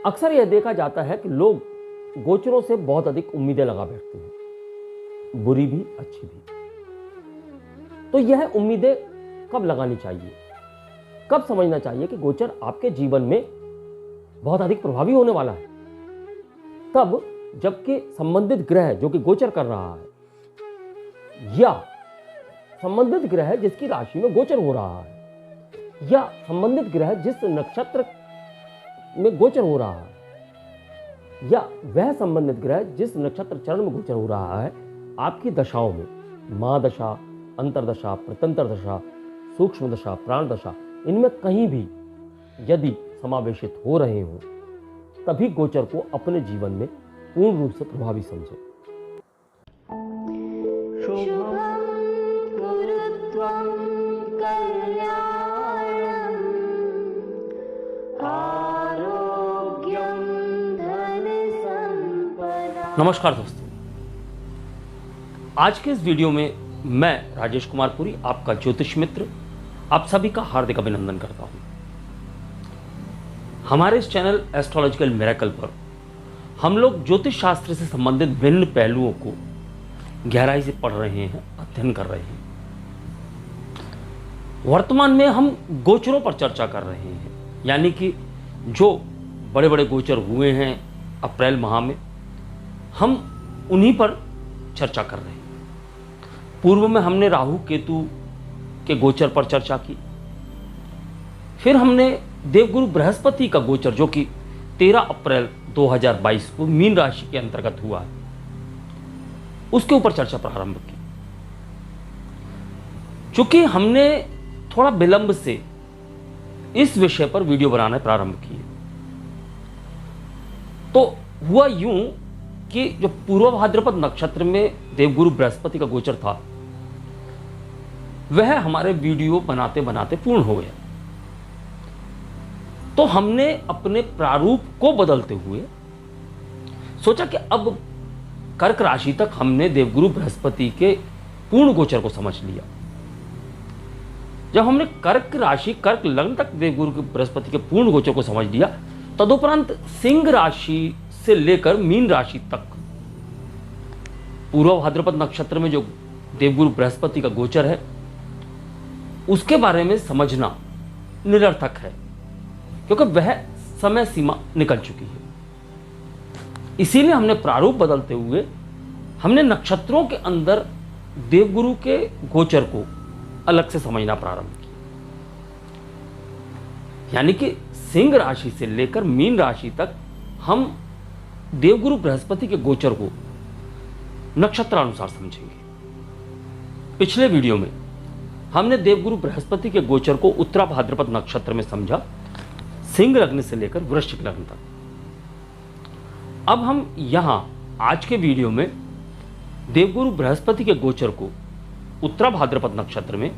अक्सर यह देखा जाता है कि लोग गोचरों से बहुत अधिक उम्मीदें लगा बैठते हैं, बुरी भी अच्छी भी। तो यह उम्मीदें कब लगानी चाहिए, कब समझना चाहिए कि गोचर आपके जीवन में बहुत अधिक प्रभावी होने वाला है? तब जबकि संबंधित ग्रह जो कि गोचर कर रहा है, या संबंधित ग्रह जिसकी राशि में गोचर हो रहा है, या संबंधित ग्रह जिस नक्षत्र में गोचर हो रहा है, या वह संबंधित ग्रह जिस नक्षत्र चरण में गोचर हो रहा है, आपकी दशाओं में महादशा, अंतरदशा, प्रत्यंतर दशा, सूक्ष्म दशा, प्राण दशा, इनमें कहीं भी यदि समावेशित हो रहे हो, तभी गोचर को अपने जीवन में पूर्ण रूप से प्रभावी समझें। नमस्कार दोस्तों, आज के इस वीडियो में मैं राजेश कुमार पुरी, आपका ज्योतिष मित्र, आप सभी का हार्दिक अभिनंदन करता हूं। हमारे इस चैनल एस्ट्रोलॉजिकल मिरेकल पर हम लोग ज्योतिष शास्त्र से संबंधित भिन्न पहलुओं को गहराई से पढ़ रहे हैं, अध्ययन कर रहे हैं। वर्तमान में हम गोचरों पर चर्चा कर रहे हैं, यानी कि जो बड़े बड़े गोचर हुए हैं अप्रैल माह में, हम उन्हीं पर चर्चा कर रहे हैं। पूर्व में हमने राहु केतु के गोचर पर चर्चा की, फिर हमने देवगुरु बृहस्पति का गोचर जो कि 13 अप्रैल 2022 को मीन राशि के अंतर्गत हुआ है, उसके ऊपर चर्चा प्रारंभ की। चूंकि हमने थोड़ा विलंब से इस विषय पर वीडियो बनाना प्रारंभ किए, तो हुआ यूं कि जो पूर्व भाद्रपद नक्षत्र में देवगुरु बृहस्पति का गोचर था, वह हमारे वीडियो बनाते बनाते पूर्ण हो गया। तो हमने अपने प्रारूप को बदलते हुए सोचा कि अब कर्क राशि तक हमने देवगुरु बृहस्पति के पूर्ण गोचर को समझ लिया। जब हमने कर्क राशि, कर्क लग्न तक देवगुरु बृहस्पति के पूर्ण गोचर को समझ लिया, तदुपरांत सिंह राशि से लेकर मीन राशि तक पूर्व भाद्रपद नक्षत्र में जो देवगुरु बृहस्पति का गोचर है, उसके बारे में समझना निरर्थक है, क्योंकि वह समय सीमा निकल चुकी है। इसीलिए हमने प्रारूप बदलते हुए हमने नक्षत्रों के अंदर देवगुरु के गोचर को अलग से समझना प्रारंभ किया। यानी कि सिंह राशि से लेकर मीन राशि तक हम देवगुरु बृहस्पति के गोचर को नक्षत्रानुसार समझेंगे। पिछले वीडियो में हमने देवगुरु बृहस्पति के गोचर को उत्तरा भाद्रपद नक्षत्र में समझा, सिंह लग्न से लेकर वृश्चिक लग्न तक। अब हम यहां आज के वीडियो में देवगुरु बृहस्पति के गोचर को उत्तरा भाद्रपद नक्षत्र में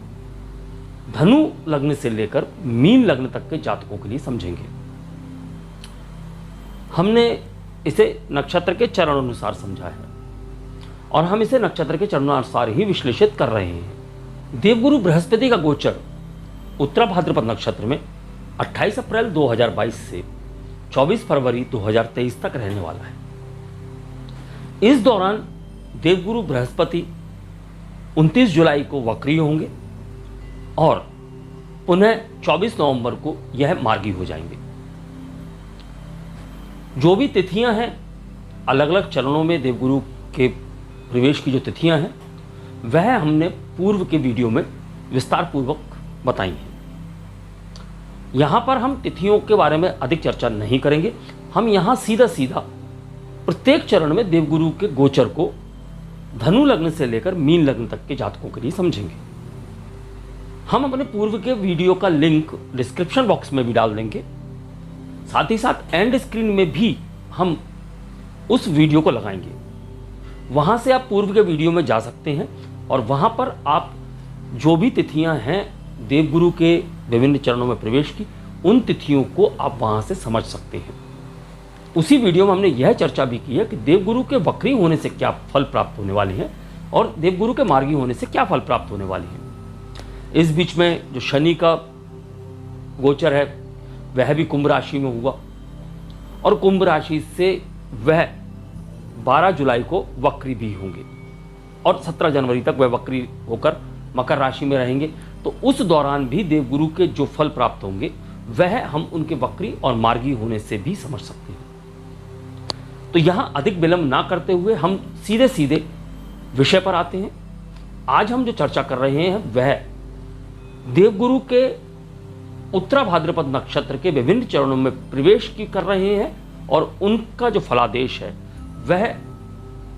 धनु लग्न से लेकर मीन लग्न तक के जातकों के लिए समझेंगे। हमने इसे नक्षत्र के चरण अनुसार समझा है और हम इसे नक्षत्र के चरणानुसार ही विश्लेषित कर रहे हैं। देवगुरु बृहस्पति का गोचर उत्तरा भाद्रपद नक्षत्र में 28 अप्रैल 2022 से 24 फरवरी 2023 तक रहने वाला है। इस दौरान देवगुरु बृहस्पति 29 जुलाई को वक्री होंगे और पुनः 24 नवंबर को यह मार्गी हो जाएंगे। जो भी तिथियां हैं, अलग अलग चरणों में देवगुरु के प्रवेश की जो तिथियां हैं, वह हमने पूर्व के वीडियो में विस्तार पूर्वक बताई हैं। यहां पर हम तिथियों के बारे में अधिक चर्चा नहीं करेंगे। हम यहां सीधा सीधा प्रत्येक चरण में देवगुरु के गोचर को धनु लग्न से लेकर मीन लग्न तक के जातकों के लिए समझेंगे। हम अपने पूर्व के वीडियो का लिंक डिस्क्रिप्शन बॉक्स में भी डाल देंगे, साथ ही साथ एंड स्क्रीन में भी हम उस वीडियो को लगाएंगे। वहां से आप पूर्व के वीडियो में जा सकते हैं और वहां पर आप जो भी तिथियां हैं देवगुरु के विभिन्न चरणों में प्रवेश की, उन तिथियों को आप वहां से समझ सकते हैं। उसी वीडियो में हमने यह चर्चा भी की है कि देवगुरु के वक्री होने से क्या फल प्राप्त होने वाले हैं और देवगुरु के मार्गी होने से क्या फल प्राप्त होने वाले हैं। इस बीच में जो शनि का गोचर है वह भी कुंभ राशि में हुआ और कुंभ राशि से वह 12 जुलाई को वक्री भी होंगे और 17 जनवरी तक वह वक्री होकर मकर राशि में रहेंगे। तो उस दौरान भी देवगुरु के जो फल प्राप्त होंगे वह हम उनके वक्री और मार्गी होने से भी समझ सकते हैं। तो यहां अधिक विलंब ना करते हुए हम सीधे सीधे विषय पर आते हैं। आज हम जो चर्चा कर रहे हैं वह देवगुरु के उत्तरा भाद्रपद नक्षत्र के विभिन्न चरणों में प्रवेश की कर रहे हैं और उनका जो फलादेश है वह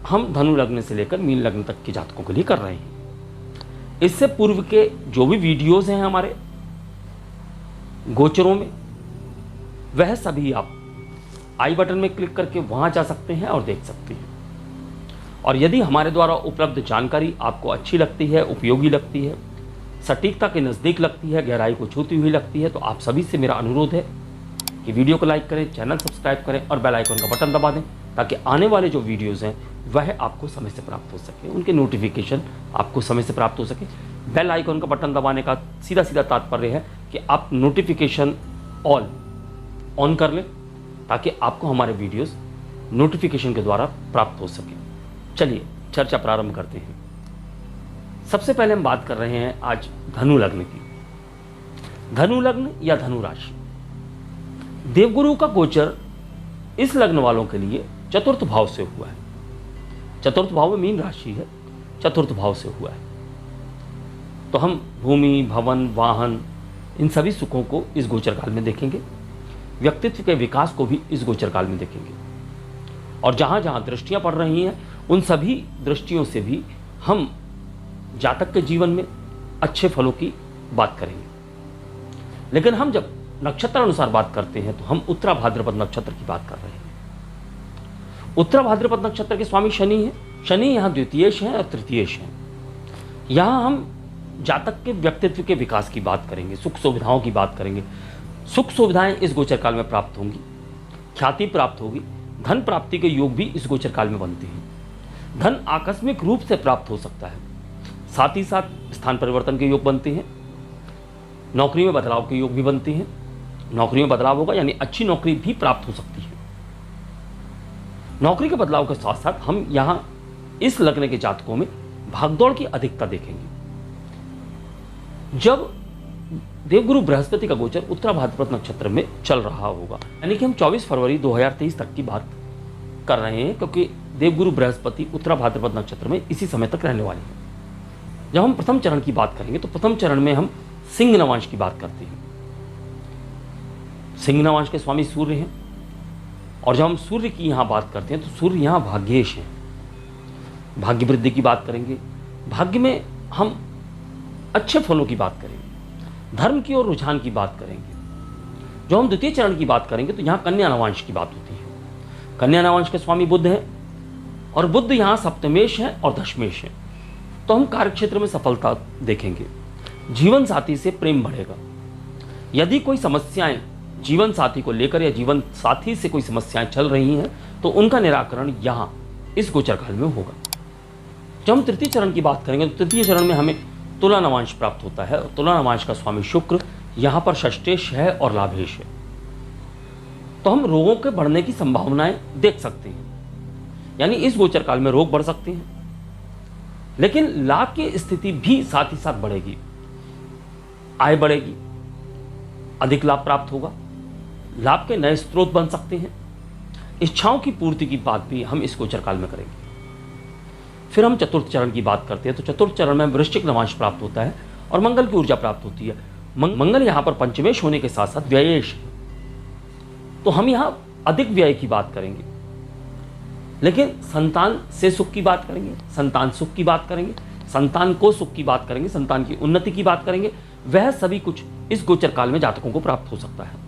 हम धनु लग्न से लेकर मीन लग्न तक के जातकों के लिए कर रहे हैं। इससे पूर्व के जो भी वीडियोस हैं हमारे गोचरों में, वह सभी आप आई बटन में क्लिक करके वहां जा सकते हैं और देख सकते हैं। और यदि हमारे द्वारा उपलब्ध जानकारी आपको अच्छी लगती है, उपयोगी लगती है, सटीकता के नज़दीक लगती है, गहराई को छूती हुई लगती है, तो आप सभी से मेरा अनुरोध है कि वीडियो को लाइक करें, चैनल सब्सक्राइब करें और बेल आइकन का बटन दबा दें, ताकि आने वाले जो वीडियोज़ हैं वह आपको समय से प्राप्त हो सके, उनके नोटिफिकेशन आपको समय से प्राप्त हो सके। बेल आइकन का बटन दबाने का सीधा सीधा तात्पर्य है कि आप नोटिफिकेशन ऑल ऑन कर लें, ताकि आपको हमारे वीडियोस नोटिफिकेशन के द्वारा प्राप्त हो सके। चलिए चर्चा प्रारंभ करते हैं। सबसे पहले हम बात कर रहे हैं आज धनु लग्न की। धनु लग्न या धनु राशि, देवगुरु का गोचर इस लग्न वालों के लिए चतुर्थ भाव से हुआ है। चतुर्थ भाव में मीन राशि है, चतुर्थ भाव से हुआ है। तो हम भूमि, भवन, वाहन, इन सभी सुखों को इस गोचर काल में देखेंगे। व्यक्तित्व के विकास को भी इस गोचर काल में देखेंगे। और जहां जहां दृष्टियां पड़ रही हैं उन सभी दृष्टियों से भी हम जातक के जीवन में अच्छे फलों की बात करेंगे। लेकिन हम जब नक्षत्र अनुसार बात करते हैं तो हम उत्तरा भाद्रपद नक्षत्र की बात कर रहे हैं। उत्तरा भाद्रपद नक्षत्र के स्वामी शनि हैं। शनि यहाँ द्वितीयेश हैं और तृतीयेश हैं। यहाँ हम जातक के व्यक्तित्व के विकास की बात करेंगे, सुख सुविधाओं की बात करेंगे। सुख सुविधाएं इस गोचर काल में प्राप्त होंगी, ख्याति प्राप्त होगी, धन प्राप्ति के योग भी इस गोचर काल में बनते हैं। धन आकस्मिक रूप से प्राप्त हो सकता है, साथ ही साथ स्थान परिवर्तन के योग बनते हैं। नौकरी में बदलाव के योग भी बनते हैं। नौकरी में बदलाव होगा यानी अच्छी नौकरी भी प्राप्त हो सकती है। नौकरी के बदलाव के साथ साथ हम यहाँ इस लग्न के जातकों में भागदौड़ की अधिकता देखेंगे। जब देवगुरु बृहस्पति का गोचर उत्तरा भाद्रपद नक्षत्र में चल रहा होगा, यानी कि हम 24 फरवरी 2023 तक की बात कर रहे हैं, क्योंकि देवगुरु बृहस्पति उत्तरा भाद्रपद नक्षत्र में इसी समय तक रहने वाले हैं। जब हम प्रथम चरण की बात करेंगे तो प्रथम चरण में हम सिंह नवांश की बात करते हैं। सिंह नवांश के स्वामी सूर्य हैं। और जब हम सूर्य की यहाँ बात करते हैं तो सूर्य यहाँ भाग्येश हैं। भाग्य वृद्धि की बात करेंगे, भाग्य में हम अच्छे फलों की बात करेंगे, धर्म की ओर रुझान की बात करेंगे। जो हम द्वितीय चरण की बात करेंगे तो यहाँ कन्या नवांश की बात होती है। कन्या नवांश के स्वामी बुध हैं और बुध यहाँ सप्तमेश हैं और दशमेश हैं। तो हम कार्यक्षेत्र में सफलता देखेंगे। जीवन साथी से प्रेम बढ़ेगा। यदि कोई समस्याएं जीवन साथी को लेकर या जीवन साथी से कोई समस्याएं चल रही हैं तो उनका निराकरण यहाँ इस गोचर काल में होगा। जब हम तृतीय चरण की बात करेंगे तो तृतीय चरण में हमें तुला नवांश प्राप्त होता है। और तुला नवांश का स्वामी शुक्र यहाँ पर षष्ठेश है और लाभेश है। तो हम रोगों के बढ़ने की संभावनाएं देख सकते हैं, यानी इस गोचर काल में रोग बढ़ सकते हैं, लेकिन लाभ की स्थिति भी साथ ही साथ बढ़ेगी। आय बढ़ेगी, अधिक लाभ प्राप्त होगा, लाभ के नए स्रोत बन सकते हैं। इच्छाओं की पूर्ति की बात भी हम इस गोचर काल में करेंगे। फिर हम चतुर्थ चरण की बात करते हैं तो चतुर्थ चरण में वृश्चिक नवांश प्राप्त होता है और मंगल की ऊर्जा प्राप्त होती है। मंगल यहाँ पर पंचमेश होने के साथ साथ व्ययेश है। तो हम यहाँ अधिक व्यय की बात करेंगे, लेकिन संतान से सुख की बात करेंगे, संतान सुख की बात करेंगे, संतान को सुख की बात करेंगे, संतान की उन्नति की बात करेंगे। वह सभी कुछ इस गोचर काल में जातकों को प्राप्त हो सकता है।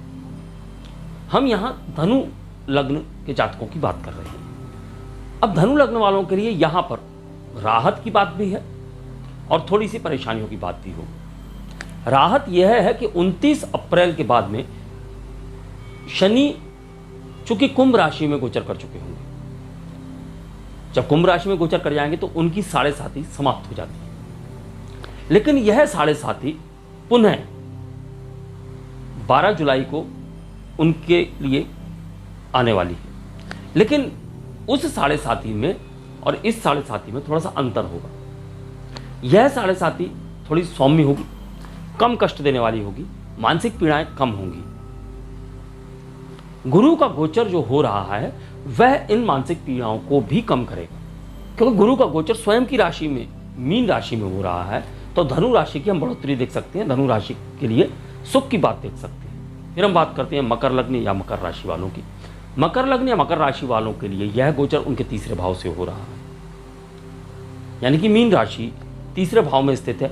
हम यहाँ धनु लग्न के जातकों की बात कर रहे हैं। अब धनु लग्न वालों के लिए यहाँ पर राहत की बात भी है और थोड़ी सी परेशानियों की बात भी हो। राहत यह है कि 29 अप्रैल के बाद में शनि चूंकि कुंभ राशि में गोचर कर चुके होंगे। जब कुंभ राशि में गोचर कर जाएंगे तो उनकी 7.5 समाप्त हो जाती है, लेकिन यह 7.5 पुनः 12 जुलाई को उनके लिए आने वाली है। लेकिन उस 7.5 में और इस 7.5 में थोड़ा सा अंतर होगा। यह 7.5 थोड़ी सौम्य होगी, कम कष्ट देने वाली होगी, मानसिक पीड़ाएं कम होंगी। गुरु का गोचर जो हो रहा है वह इन मानसिक पीड़ाओं को भी कम करेगा, क्योंकि गुरु का गोचर स्वयं की राशि में, मीन राशि में हो रहा है। तो धनु राशि की हम बढ़ोतरी देख सकते हैं, धनु राशि के लिए सुख की बात देख सकते हैं। फिर हम बात करते हैं मकर लग्न या मकर राशि वालों की। मकर लग्न या मकर राशि वालों के लिए यह गोचर उनके तीसरे भाव से हो रहा है, यानी कि मीन राशि तीसरे भाव में स्थित है।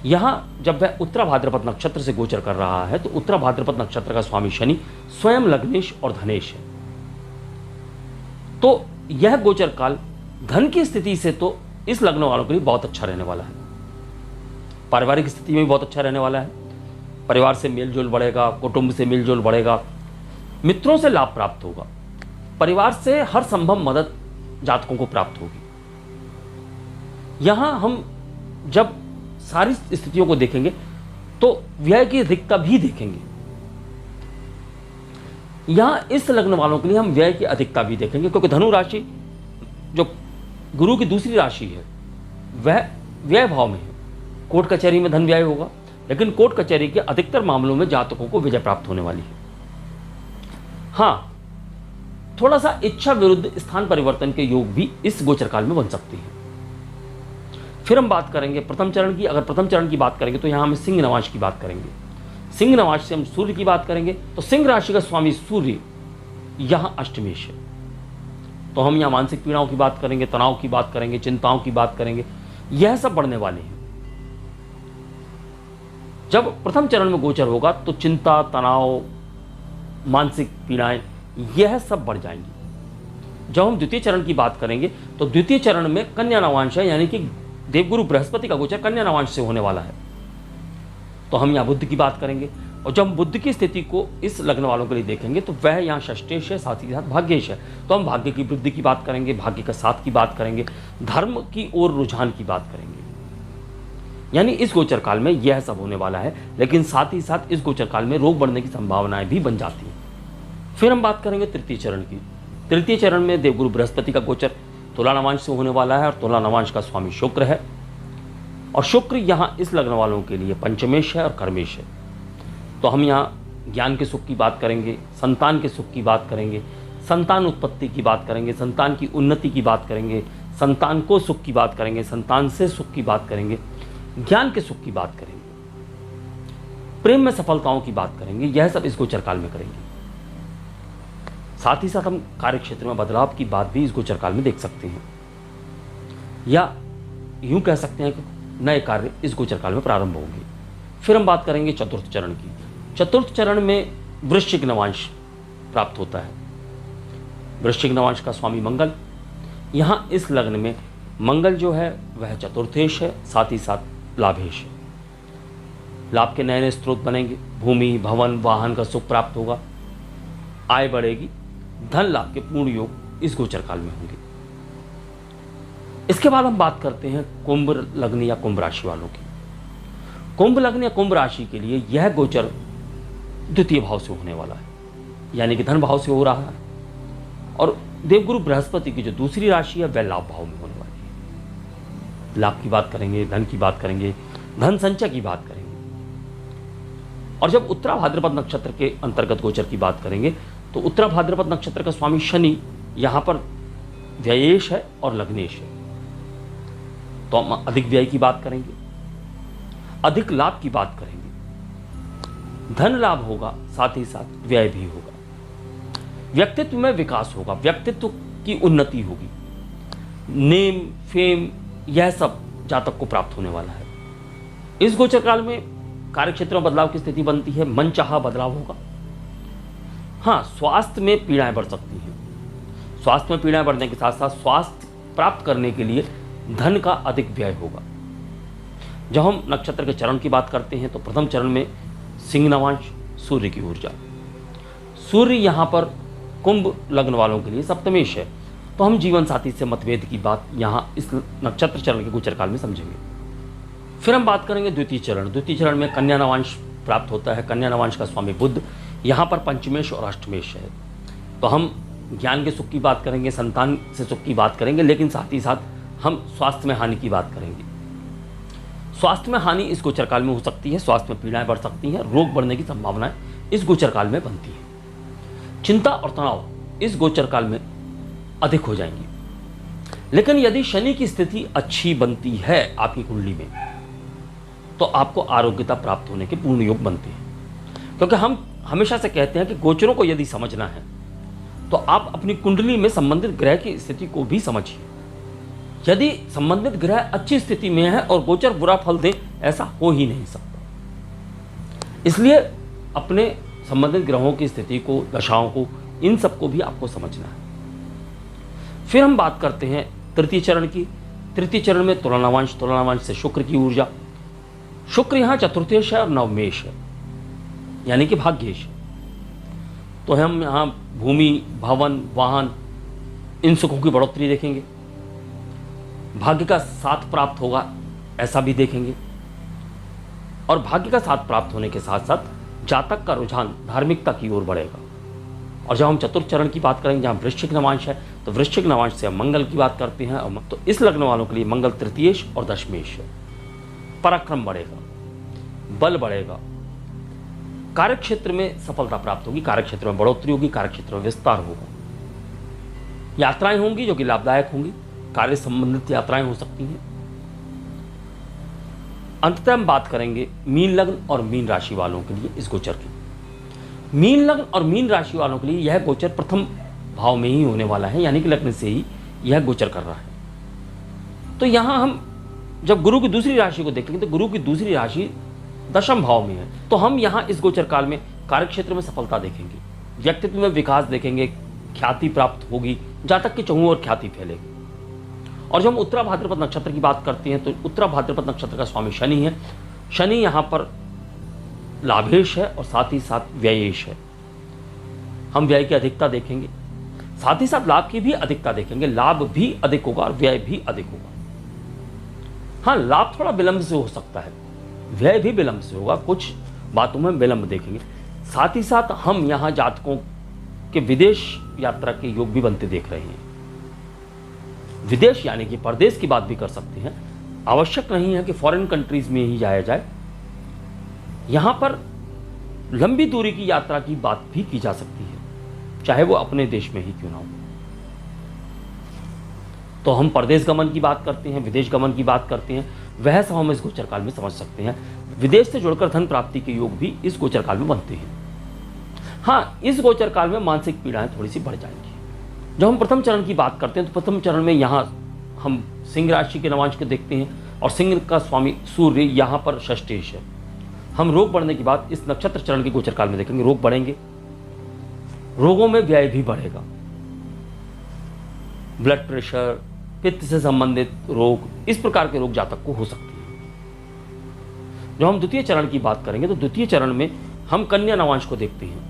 यहां जब वह उत्तरा भाद्रपद नक्षत्र से गोचर कर रहा है तो उत्तरा भाद्रपद नक्षत्र का स्वामी शनि स्वयं लग्नेश और धनेश है। तो यह गोचर काल धन की स्थिति से तो इस लग्न वालों के लिए बहुत अच्छा रहने वाला है। पारिवारिक स्थिति में भी बहुत अच्छा रहने वाला है। परिवार से मेलजोल बढ़ेगा, कुटुंब से मेलजोल बढ़ेगा, मित्रों से लाभ प्राप्त होगा, परिवार से हर संभव मदद जातकों को प्राप्त होगी। यहां हम जब सारी स्थितियों को देखेंगे तो व्यय की अधिकता भी देखेंगे। यहां इस लग्न वालों के लिए हम व्यय की अधिकता भी देखेंगे, क्योंकि धनु राशि जो गुरु की दूसरी राशि है वह व्यय भाव में है। कोर्ट कचहरी में धन व्यय होगा, लेकिन कोर्ट कचहरी के अधिकतर मामलों में जातकों को विजय प्राप्त होने वाली है। हां, थोड़ा सा इच्छा विरुद्ध स्थान परिवर्तन के योग भी इस गोचर काल में बन सकते हैं। फिर हम बात करेंगे प्रथम चरण की। अगर प्रथम चरण की बात करेंगे तो यहां हम सिंह नवांश की बात करेंगे। सिंह नवांश से हम सूर्य की बात करेंगे तो सिंह राशि का स्वामी सूर्य यहां अष्टमेश है। तो हम यहां मानसिक पीड़ाओं की बात करेंगे, तनाव की बात करेंगे, चिंताओं की बात करेंगे, यह सब बढ़ने वाले हैं। जब प्रथम चरण में गोचर होगा तो चिंता, तनाव, मानसिक पीड़ाएं यह सब बढ़ जाएंगी। जब हम द्वितीय चरण की बात करेंगे तो द्वितीय चरण में कन्या नवांश है, यानी कि देवगुरु बृहस्पति का गोचर कन्या नवांश से होने वाला है। तो हम यहाँ बुध की बात करेंगे, और जब हम बुध की स्थिति को इस लग्न वालों के लिए देखेंगे तो वह यहाँ षष्ठेश है, साथ ही साथ भाग्येश है। तो हम भाग्य की वृद्धि की बात करेंगे, भाग्य का साथ की बात करेंगे, धर्म की ओर रुझान की बात करेंगे। यानी इस गोचर काल में यह सब होने वाला है, लेकिन साथ ही साथ इस गोचर काल में रोग बढ़ने की संभावनाएं भी बन जाती हैं। फिर हम बात करेंगे तृतीय चरण की। तृतीय चरण में देवगुरु बृहस्पति का गोचर तुला नवांश से होने वाला है, और तुला नवांश का स्वामी शुक्र है। और शुक्र यहाँ इस लग्न वालों के लिए पंचमेश है और कर्मेश है। तो हम यहाँ ज्ञान के सुख की बात करेंगे, संतान के सुख की बात करेंगे, संतान उत्पत्ति की बात करेंगे, संतान की उन्नति की बात करेंगे, संतान को सुख की बात करेंगे, संतान से सुख की बात करेंगे, ज्ञान के सुख की बात करेंगे, प्रेम में सफलताओं की बात करेंगे। यह सब इस गोचर काल में करेंगे। साथ ही साथ हम कार्य क्षेत्र में बदलाव की बात भी इस गोचर काल में देख सकते हैं, या यूं कह सकते हैं कि नए कार्य इस गोचर काल में प्रारंभ होंगे। फिर हम बात करेंगे चतुर्थ चरण की। चतुर्थ चरण में वृश्चिक नवांश प्राप्त होता है। वृश्चिक नवांश का स्वामी मंगल। यहाँ इस लग्न में मंगल जो है वह चतुर्थेश है, साथ ही साथ लाभेश है। लाभ के नए नए स्रोत बनेंगे, भूमि, भवन, वाहन का सुख प्राप्त होगा, आय बढ़ेगी, धन लाभ के पूर्ण योग इस गोचर काल में होंगे। इसके बाद हम बात करते हैं कुंभ लग्न या कुंभ राशि वालों की। कुंभ लग्न या कुंभ राशि के लिए यह गोचर द्वितीय भाव से होने वाला है, यानी कि धन भाव से हो रहा है, और देवगुरु बृहस्पति की जो दूसरी राशि है वह लाभ भाव में होने वाली है। लाभ की बात करेंगे, धन की बात करेंगे, धन संचय की बात करेंगे। और जब उत्तरा भाद्रपद नक्षत्र के अंतर्गत गोचर की बात करेंगे तो उत्तरा भाद्रपद नक्षत्र का स्वामी शनि यहां पर व्ययेश है और लग्नेश है। तो हम अधिक व्यय की बात करेंगे, अधिक लाभ की बात करेंगे, धन लाभ होगा, साथ ही साथ व्यय भी होगा, व्यक्तित्व में विकास होगा, व्यक्तित्व की उन्नति होगी, नेम फेम यह सब जातक को प्राप्त होने वाला है। इस गोचर काल में कार्यक्षेत्र में बदलाव की स्थिति बनती है, मनचाहा बदलाव होगा। हाँ, स्वास्थ्य में पीड़ाएं बढ़ सकती हैं। स्वास्थ्य में पीड़ाएं बढ़ने के साथ साथ स्वास्थ्य प्राप्त करने के लिए धन का अधिक व्यय होगा। जब हम नक्षत्र के चरण की बात करते हैं तो प्रथम चरण में सिंह नवांश, सूर्य की ऊर्जा। सूर्य यहाँ पर कुंभ लग्न वालों के लिए सप्तमेश है, तो हम जीवन साथी से मतभेद की बात यहाँ इस नक्षत्र चरण के गोचर काल में समझेंगे। फिर हम बात करेंगे द्वितीय चरण। द्वितीय चरण में कन्या नवांश प्राप्त होता है। कन्या नवांश का स्वामी बुध यहाँ पर पंचमेश और अष्टमेश है। तो हम ज्ञान के सुख की बात करेंगे, संतान से सुख की बात करेंगे, लेकिन साथ ही साथ हम स्वास्थ्य में हानि की बात करेंगे। स्वास्थ्य में हानि इस गोचर काल में हो सकती है, स्वास्थ्य में पीड़ाएं बढ़ सकती हैं, रोग बढ़ने की संभावनाएं इस गोचर काल में बनती हैं। चिंता और तनाव इस गोचर काल में अधिक हो जाएंगी। लेकिन यदि शनि की स्थिति अच्छी बनती है आपकी कुंडली में, तो आपको आरोग्यता प्राप्त होने के पूर्ण योग बनते हैं। क्योंकि हम हमेशा से कहते हैं कि गोचरों को यदि समझना है तो आप अपनी कुंडली में संबंधित ग्रह की स्थिति को भी समझिए। यदि संबंधित ग्रह अच्छी स्थिति में है और गोचर बुरा फल दे, ऐसा हो ही नहीं सकता। इसलिए अपने संबंधित ग्रहों की स्थिति को, दशाओं को, इन सबको भी आपको समझना है। फिर हम बात करते हैं तृतीय चरण की। तृतीय चरण में तुलानावांश, तुलानावांश से शुक्र की ऊर्जा। शुक्र यहाँ चतुर्थेश है और नवमेश है, यानी कि भाग्येश है। तो हम यहाँ भूमि, भवन, वाहन, इन सुखों की बढ़ोतरी देखेंगे। भाग्य का साथ प्राप्त होगा, ऐसा भी देखेंगे। और भाग्य का साथ प्राप्त होने के साथ साथ जातक का रुझान धार्मिकता की ओर बढ़ेगा। और जब हम चतुर्थ चरण की बात करेंगे, जहाँ वृश्चिक नवांश है, तो वृश्चिक नवांश से हम मंगल की बात करते हैं। तो इस लग्न वालों के लिए मंगल तृतीयेश और दशमेश है। पराक्रम बढ़ेगा, बल बढ़ेगा, कार्यक्षेत्र में सफलता प्राप्त होगी, कार्यक्षेत्र में बढ़ोतरी होगी, कार्यक्षेत्र में विस्तार होगा। यात्राएं होंगी जो कि लाभदायक होंगी, कार्य संबंधित यात्राएं हो सकती हैं। अंततः हम बात करेंगे मीन लग्न और मीन राशि वालों के लिए इस गोचर की। मीन लग्न और मीन राशि वालों के लिए यह गोचर प्रथम भाव में ही होने वाला है, यानी कि लग्न से ही यह गोचर कर रहा है। तो यहां हम जब गुरु की दूसरी राशि को देखेंगे, तो गुरु की दूसरी राशि दशम भाव में है। तो हम यहाँ इस गोचर काल में कार्यक्षेत्र में सफलता देखेंगे, व्यक्तित्व में विकास देखेंगे, ख्याति प्राप्त होगी, जातक की चहुओं और ख्याति फैलेगी। और जब हम उत्तरा भाद्रपद नक्षत्र की बात करते हैं, तो उत्तरा भाद्रपद नक्षत्र का स्वामी शनि है। शनि यहाँ पर लाभेश है और साथ ही साथ व्ययेश है। हम व्यय की अधिकता देखेंगे, साथ ही साथ लाभ की भी अधिकता देखेंगे। लाभ भी अधिक होगा और व्यय भी अधिक होगा। हाँ, लाभ थोड़ा विलंब से हो सकता है, व्यय भी विलंब से होगा, कुछ बातों में विलंब देखेंगे। साथ ही साथ हम यहाँ जातकों के विदेश यात्रा के योग भी बनते देख रहे हैं। विदेश यानी कि परदेश की बात भी कर सकते हैं। आवश्यक नहीं है कि फॉरेन कंट्रीज में ही जाया जाए, यहां पर लंबी दूरी की यात्रा की बात भी की जा सकती है, चाहे वो अपने देश में ही क्यों ना हो। तो हम परदेश गमन की बात करते हैं, विदेश गमन की बात करते हैं, वह सब हम इस गोचर काल में समझ सकते हैं। विदेश से जुड़कर धन प्राप्ति के योग भी इस गोचर काल में बनते हैं। हाँ, इस गोचर काल में मानसिक पीड़ाएं थोड़ी सी बढ़ जाएंगी। जब हम प्रथम चरण की बात करते हैं, तो प्रथम चरण में यहाँ हम सिंह राशि के नवांश को देखते हैं और सिंह का स्वामी सूर्य यहाँ पर षष्ठेश है। हम रोग बढ़ने की बात इस नक्षत्र चरण के गोचर काल में देखेंगे। रोग बढ़ेंगे, रोगों में व्यय भी बढ़ेगा। ब्लड प्रेशर, पित्त से संबंधित रोग, इस प्रकार के रोग जातक को हो सकते हैं। जब हम द्वितीय चरण की बात करेंगे, तो द्वितीय चरण में हम कन्या नवांश को देखते हैं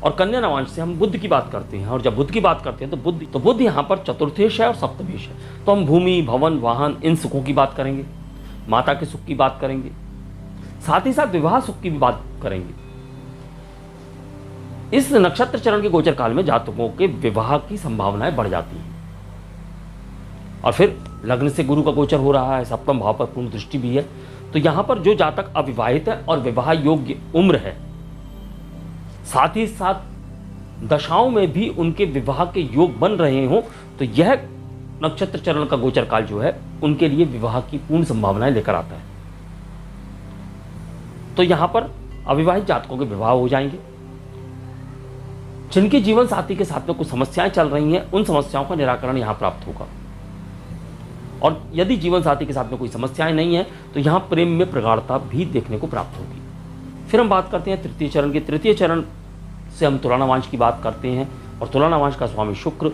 और कन्या नवांश से हम बुध की बात करते हैं। और जब बुध की बात करते हैं, तो बुध यहाँ पर चतुर्थेश है और सप्तमेश है। तो हम भूमि, भवन, वाहन, इन सुखों की बात करेंगे, माता के सुख की बात करेंगे, साथ ही साथ विवाह सुख की भी बात करेंगे। इस नक्षत्र चरण के गोचर काल में जातकों के विवाह की संभावनाएं बढ़ जाती हैं। और फिर लग्न से गुरु का गोचर हो रहा है, सप्तम भाव पर पूर्ण दृष्टि भी है। तो यहां पर जो जातक अविवाहित है और विवाह योग्य उम्र है, साथ ही साथ दशाओं में भी उनके विवाह के योग बन रहे हों, तो यह नक्षत्र चरण का गोचर काल जो है उनके लिए विवाह की पूर्ण संभावनाएं लेकर आता है। तो यहां पर अविवाहित जातकों के विवाह हो जाएंगे। जिनके जीवन साथी के साथ में कुछ समस्याएं चल रही हैं, उन समस्याओं का निराकरण यहां प्राप्त होगा। और यदि जीवन साथी के साथ में कोई समस्याएं नहीं है, तो यहां प्रेम में प्रगाढ़ता भी देखने को प्राप्त होगी। फिर हम बात करते हैं तृतीय चरण की। तृतीय चरण से हम तुलानावांश की बात करते हैं और तुलानावांश का स्वामी शुक्र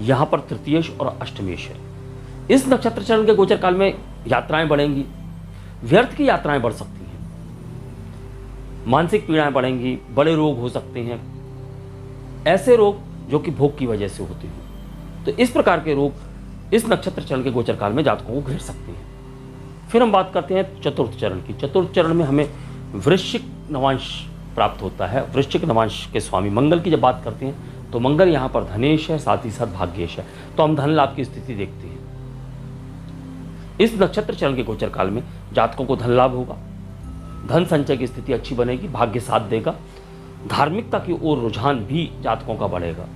यहाँ पर तृतीयेश और अष्टमेश है। इस नक्षत्र चरण के गोचर काल में यात्राएं बढ़ेंगी, व्यर्थ की यात्राएं बढ़ सकती हैं, मानसिक पीड़ाएं बढ़ेंगी, बड़े रोग हो सकते हैं, ऐसे रोग जो कि भोग की वजह से होते हैं। तो इस प्रकार के रोग इस नक्षत्र चरण के गोचर काल में जातकों को घेर सकते हैं। फिर हम बात करते हैं चतुर्थ चरण की। चतुर्थ चरण में हमें वृश्चिक नवांश प्राप्त होता है। वृश्चिक नवांश के स्वामी मंगल की जब बात करते हैं, तो मंगल यहाँ पर धनेश है, साथ ही साथ भाग्येश है, तो हम धन लाभ की स्थिति देखते हैं। इस नक्षत्र चरण के गोचर काल में जातकों को धन लाभ होगा, धन संचय की स्थिति अच्छी बनेगी, भाग्य साथ देगा, धार्मिकता की ओर रुझान भी जातकों का बढ़ेगा।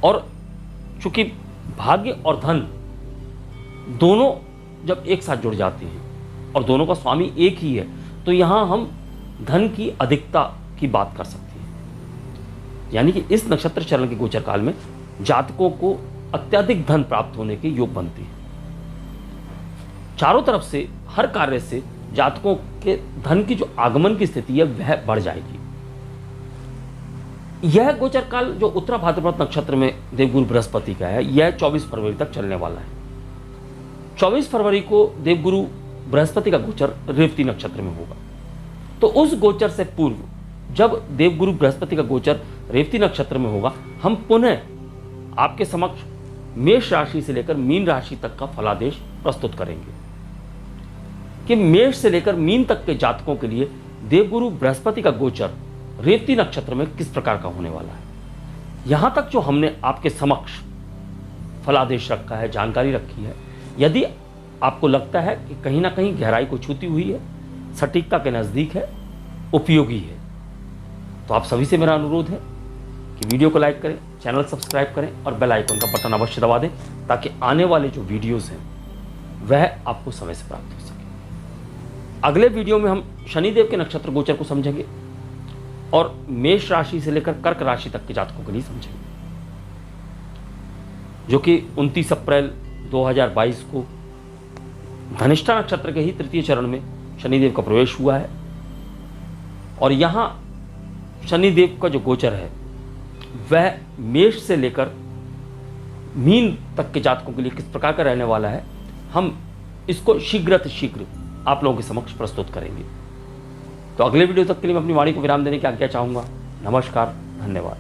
और चूंकि भाग्य और धन दोनों जब एक साथ जुड़ जाते हैं और दोनों का स्वामी एक ही है, तो यहां हम धन की अधिकता की बात कर सकते हैं। यानी कि इस नक्षत्र चरण के गोचर काल में जातकों को अत्यधिक धन प्राप्त होने के योग बनते हैं। चारों तरफ से हर कार्य से जातकों के धन की जो आगमन की स्थिति है वह बढ़ जाएगी। यह गोचर काल जो उत्तरा भाद्रपद नक्षत्र में देवगुरु बृहस्पति का है, यह 24 फरवरी तक चलने वाला है। 24 फरवरी को देवगुरु बृहस्पति का गोचर रेवती नक्षत्र में होगा। तो उस गोचर से पूर्व जब देवगुरु बृहस्पति का गोचर रेवती नक्षत्र में होगा, हम पुनः आपके समक्ष मेष राशि से लेकर मीन राशि तक का फलादेश प्रस्तुत करेंगे कि मेष से लेकर मीन तक के जातकों के लिए देवगुरु बृहस्पति का गोचर रेवती नक्षत्र में किस प्रकार का होने वाला है। यहां तक जो हमने आपके समक्ष फलादेश रखा है, जानकारी रखी है, यदि आपको लगता है कि कहीं ना कहीं गहराई को छूती हुई है, सटीकता के नज़दीक है, उपयोगी है, तो आप सभी से मेरा अनुरोध है कि वीडियो को लाइक करें, चैनल सब्सक्राइब करें और बेल आइकन का बटन अवश्य दबा दें, ताकि आने वाले जो वीडियोस हैं वह आपको समय से प्राप्त हो सके। अगले वीडियो में हम शनिदेव के नक्षत्र गोचर को समझेंगे और मेष राशि से लेकर कर्क राशि तक के जातकों के लिए समझेंगे, जो कि 29 अप्रैल 2022 को धनिष्ठा नक्षत्र के ही तृतीय चरण में शनिदेव का प्रवेश हुआ है। और यहां शनिदेव का जो गोचर है वह मेष से लेकर मीन तक के जातकों के लिए किस प्रकार का रहने वाला है, हम इसको शीघ्र आप लोगों के समक्ष प्रस्तुत करेंगे। तो अगले वीडियो तक के लिए मैं अपनी वाणी को विराम देने की आज्ञा चाहूंगा। नमस्कार, धन्यवाद।